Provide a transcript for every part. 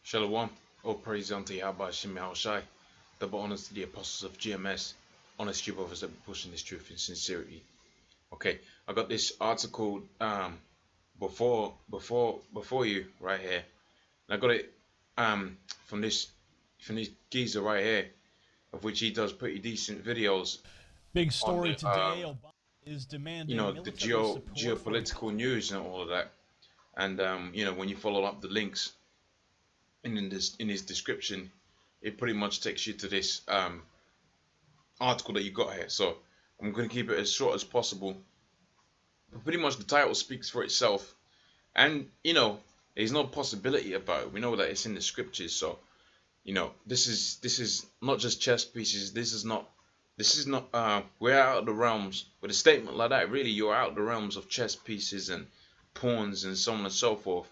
Shalom, all praise unto Yahweh Shem Shai. Double honors to the apostles of GMS, honest you brothers that be pushing this truth in sincerity. Okay, I got this article before you right here. And I got it from this geezer right here, of which he does pretty decent videos Big on story the today. Obama is demanding the military support for geopolitical news and all of that. And when you follow up the links in his description, it pretty much takes you to this article that you got here. So I'm going to keep it as short as possible. But pretty much the title speaks for itself, and there's no possibility about it. We know that it's in the scriptures. So this is not just chess pieces. This is not we're out of the realms with a statement like that. Really, you're out of the realms of chess pieces and pawns and so on and so forth.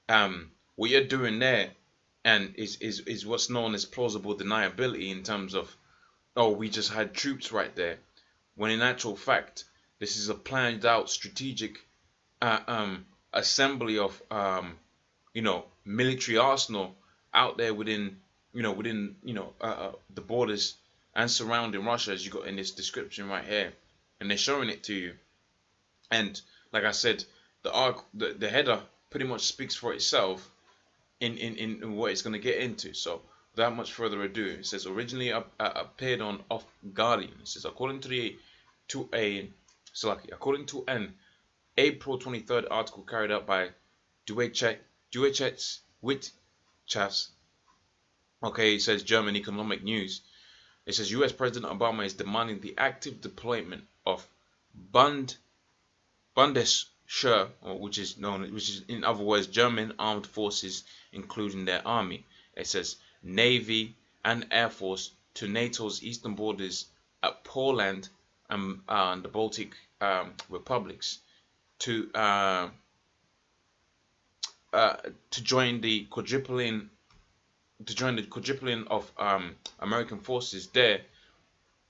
What you're doing there and is what's known as plausible deniability, in terms of, oh, we just had troops right there, when in actual fact this is a planned out strategic assembly of military arsenal out there within the borders and surrounding Russia, as you got in this description right here, and they're showing it to you. And like I said, the header pretty much speaks for itself in what it's going to get into. So without much further ado, it says originally appeared on Off Guardian. It says according to an April 23rd article carried out by Duechetz Witchas. Okay, it says German Economic News. It says U.S. President Obama is demanding the active deployment of Bundeswehr, which is in other words German armed forces, including their army. It says Navy and Air Force to NATO's eastern borders at Poland and the Baltic republics to join the quadrupling of American forces there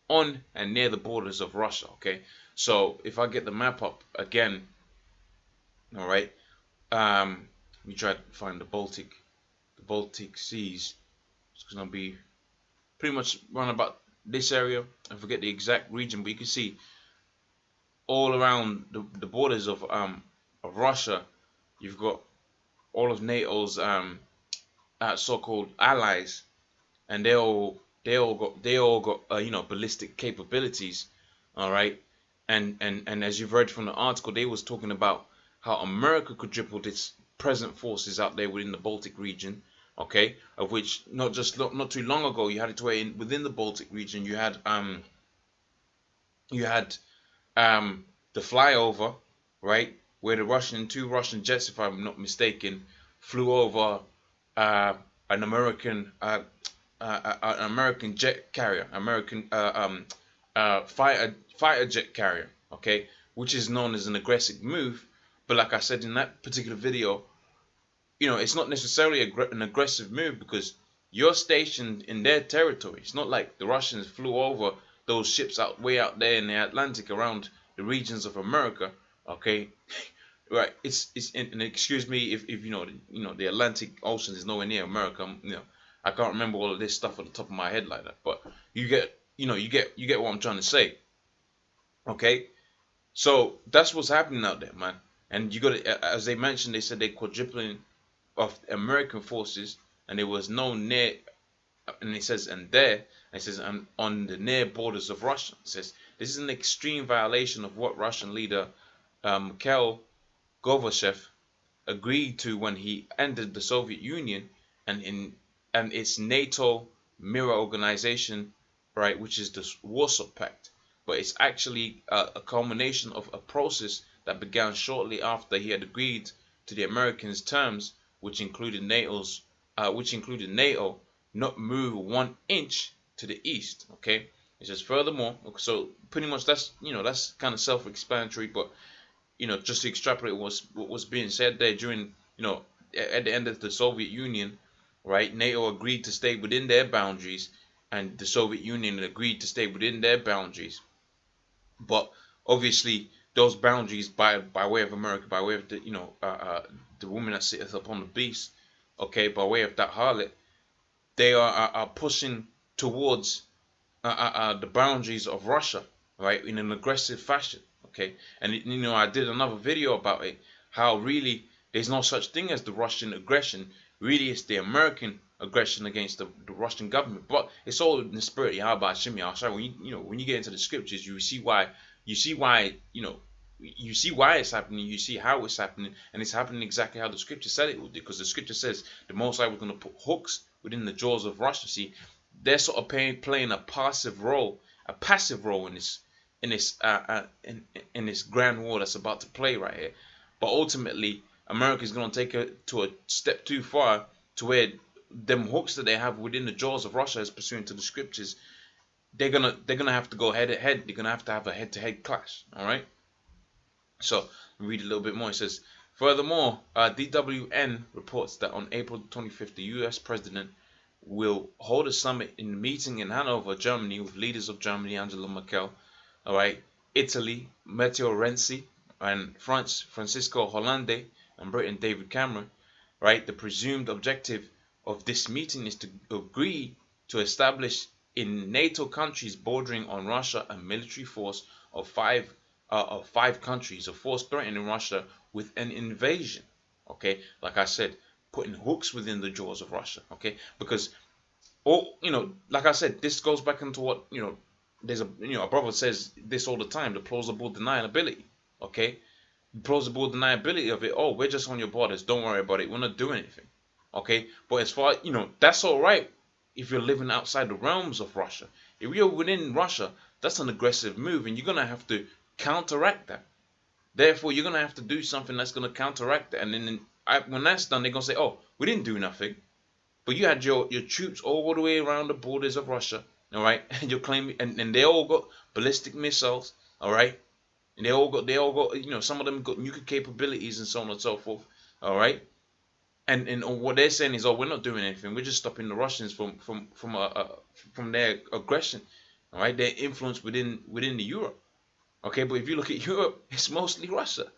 on and near the borders of Russia. Okay, so if I get the map up again, all right, let me try to find the Baltic Seas. It's gonna be pretty much around about this area. I forget the exact region, but you can see all around the borders of Russia, you've got all of NATO's so-called allies, and they all got ballistic capabilities. All right, and as you've read from the article, they was talking about how America could triple its present forces out there within the Baltic region. Okay, of which not too long ago you had it where within the Baltic region you had the flyover, right, where two Russian jets, if I'm not mistaken, flew over an American jet carrier, fighter jet carrier, okay, which is known as an aggressive move. But like I said in that particular video, it's not necessarily an aggressive move, because you're stationed in their territory. It's not like the Russians flew over those ships way out there in the Atlantic around the regions of America. Okay, right? And excuse me if the Atlantic Ocean is nowhere near America. I can't remember all of this stuff at the top of my head like that, but you get what I'm trying to say. Okay, so that's what's happening out there, man. And you got to, as they mentioned, they said they're quadrupling of American forces, and it was no near, and it says on the near borders of Russia. It says this is an extreme violation of what Russian leader Mikhail Gorbachev agreed to when he ended the Soviet Union and its NATO mirror organization, right, which is the Warsaw Pact. But it's actually a culmination of a process that began shortly after he had agreed to the Americans' terms, which included NATO not move 1 inch to the east. Okay, it says furthermore. So pretty much that's kind of self-explanatory, but just to extrapolate what was being said there during at the end of the Soviet Union, right? NATO agreed to stay within their boundaries, and the Soviet Union agreed to stay within their boundaries. But obviously, those boundaries by way of America, by way of the woman that sitteth upon the beast, okay, by way of that harlot, they are pushing towards the boundaries of Russia, right, in an aggressive fashion, okay. And you know, I did another video about it, how really there's no such thing as the Russian aggression. Really, it's the American aggression against the Russian government. But it's all in the spirit. When you get into the scriptures, you see why it's happening, you see how it's happening, and it's happening exactly how the scripture said it would do, because the scripture says the Most High was going to put hooks within the jaws of Russia. See, they're sort of playing a passive role in this grand war that's about to play right here. But ultimately, America is going to take it to a step too far, to where them hooks that they have within the jaws of Russia, as pursuant to the scriptures, they're gonna have to go head to head. They're gonna have a head-to-head clash. All right. So read a little bit more. It says, furthermore, DWN reports that on April 25th, the U.S. president will hold a summit in meeting in Hanover, Germany, with leaders of Germany, Angela Merkel, all right, Italy, Matteo Renzi, and France, Francisco Hollande, and Britain, David Cameron, right. The presumed objective of this meeting is to agree to establish in NATO countries bordering on Russia a military force of five countries, a force threatening Russia with an invasion. Okay, like I said, putting hooks within the jaws of Russia. Okay, because like I said, this goes back into what there's a brother says this all the time: the plausible deniability. Okay, plausible deniability of it. Oh, we're just on your borders. Don't worry about it. We're not doing anything. Okay, but as far that's all right if you're living outside the realms of Russia. If you're within Russia, that's an aggressive move, and you're gonna have to counteract that. Therefore, you're gonna have to do something that's gonna counteract that. And then when that's done, they're gonna say, "Oh, we didn't do nothing," but you had your troops all the way around the borders of Russia, all right, and you're claiming, and they all got ballistic missiles, all right, and they all got some of them got nuclear capabilities and so on and so forth, all right. And what they're saying is, oh, we're not doing anything. We're just stopping the Russians from their aggression, all right, their influence within the Europe. Okay, but if you look at Europe, it's mostly Russia.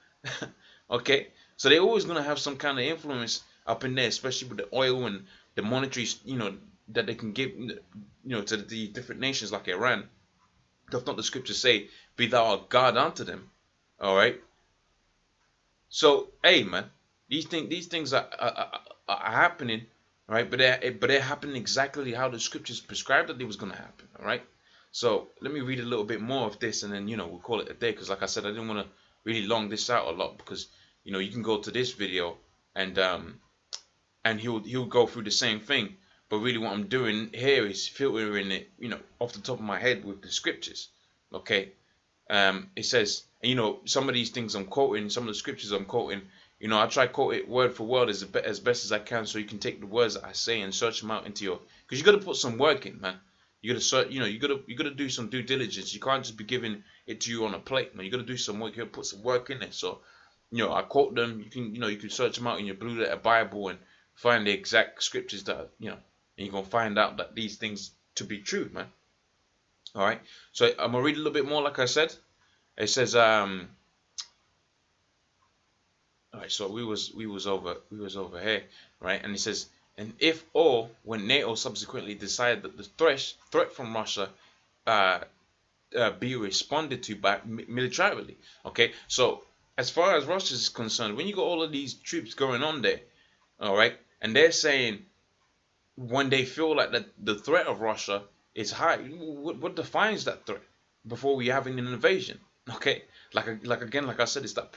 Okay, so they're always gonna have some kind of influence up in there, especially with the oil and the monetary, that they can give, to the different nations like Iran. Doth not the scriptures say, "Be thou a God unto them"? All right. So, hey, man, these things are happening, right? But they're happening exactly how the scriptures prescribed that they was gonna happen. All right. So let me read a little bit more of this, and then we'll call it a day. Because like I said, I didn't want to really long this out a lot, because you can go to this video and he'll go through the same thing. But really, what I'm doing here is filtering it, off the top of my head with the scriptures. Okay, it says, and some of these things I'm quoting, some of the scriptures I'm quoting, I try to quote it word for word as best as I can, so you can take the words that I say and search them out into because you got to put some work in, man. You gotta search, you gotta do some due diligence. You can't just be giving it to you on a plate, man. You gotta do some work. You gotta put some work in it. So, I quote them. You can search them out in your Blue Letter Bible and find the exact scriptures that and you're gonna find out that these things to be true, man. All right. So I'm gonna read a little bit more. Like I said, it says all right. So we was over here, right? And it says, and if or when NATO subsequently decided that the threat from Russia be responded to by militarily. Okay, so as far as Russia is concerned, when you got all of these troops going on there, all right, and they're saying when they feel like that the threat of Russia is high, what defines that threat before we having an invasion? Okay, like I said, it's that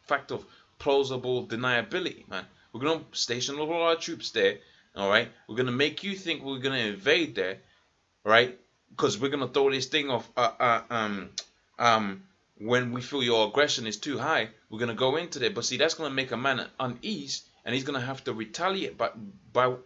fact of plausible deniability, man. We're gonna station all our troops there, all right. We're gonna make you think we're gonna invade there, right? Because we're gonna throw this thing off. When we feel your aggression is too high, we're gonna go into there. But see, that's gonna make a man unease, and he's gonna have to retaliate by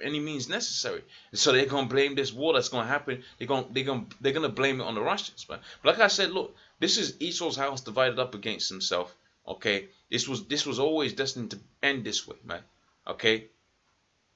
any means necessary. So they're gonna blame this war that's gonna happen. They're gonna blame it on the Russians, man. But like I said, look, this is Esau's house divided up against himself. Okay, this was always destined to end this way, man. Okay,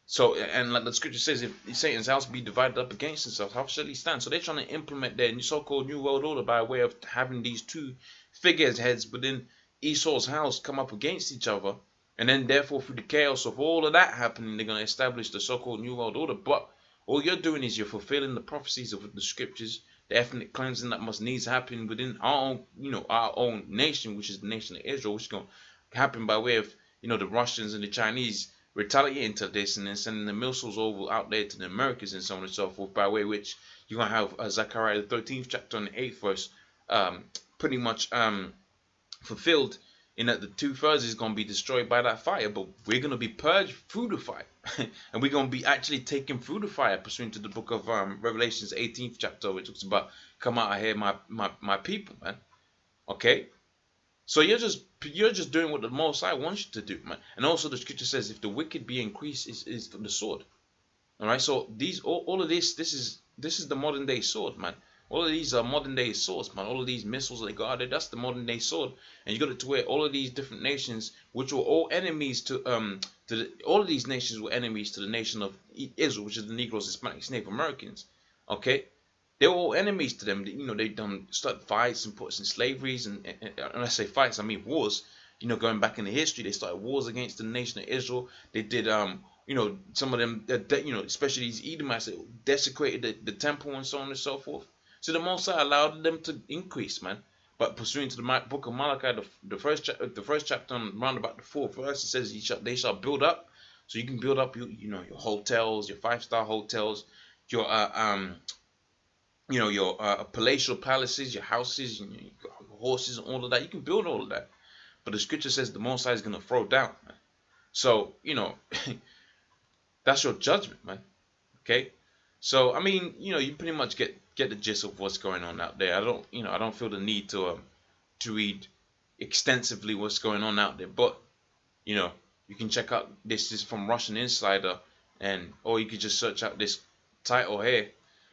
so and like the scripture says, if Satan's house be divided up against itself, how shall he stand? So they're trying to implement their so-called new world order by way of having these two figureheads within Esau's house come up against each other And then therefore through the chaos of all of that happening, they're going to establish the so-called New World Order. But all you're doing is you're fulfilling the prophecies of the scriptures, the ethnic cleansing that must needs happen within our own, our own nation, which is the nation of Israel, which is going to happen by way of, the Russians and the Chinese retaliating to this and then sending the missiles over out there to the Americans and so on and so forth, by way of which you're going to have Zechariah the 13th chapter and the 8th verse pretty much fulfilled, in that the 2/3 is going to be destroyed by that fire, but we're going to be purged through the fire. And we're going to be actually taken through the fire pursuant to the book of Revelations 18th chapter, which talks about come out of here my people, man. Okay, so you're just doing what the Most High wants you to do, man. And also the scripture says if the wicked be increased is the sword. All right, so all of this is the modern day sword, man. All of these are modern day swords, man. All of these missiles that they got out there, that's the modern day sword. And you got it to where all of these different nations, which were all enemies all of these nations were enemies to the nation of Israel, which is the Negroes, Hispanics, Native Americans. Okay, they were all enemies to them. They done started fights and put us in slaveries, and when I say fights, I mean wars. Going back in the history, they started wars against the nation of Israel. They did some of them, especially these Edomites, that desecrated the temple and so on and so forth. So the Most High allowed them to increase, man. But pursuant to the book of Malachi, the first chapter, around about the 4th verse, it says they shall build up. So you can build up your hotels, your 5-star hotels, your palatial palaces, your houses, your horses, and all of that. You can build all of that. But the scripture says the Most High is gonna throw down, man. So that's your judgment, man. Okay. So I mean, you pretty much get the gist of what's going on out there. I don't feel the need to read extensively what's going on out there, but you can check out this is from Russian Insider, or you could just search out this title here,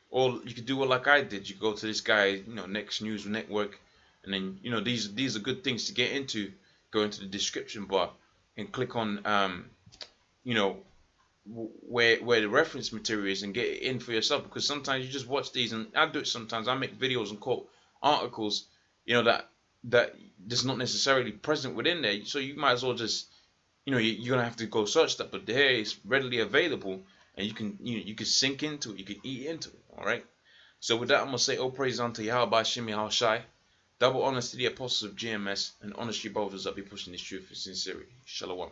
or you could do it like I did. You go to this guy, Next News Network, and then these are good things to get into. Go into the description bar and click on where the reference material is and get it in for yourself, because sometimes you just watch these, and I do it sometimes. I make videos and quote articles that just not necessarily present within there, so you might as well just you're gonna have to go search that, but here it's readily available, and you can sink into it, you can eat into it. All right, so with that, I'm gonna say all praise unto Yahweh Shimi Al Shai, double honors to the apostles of GMS, and honest you brothers that be pushing this truth in sincerity. Shalom.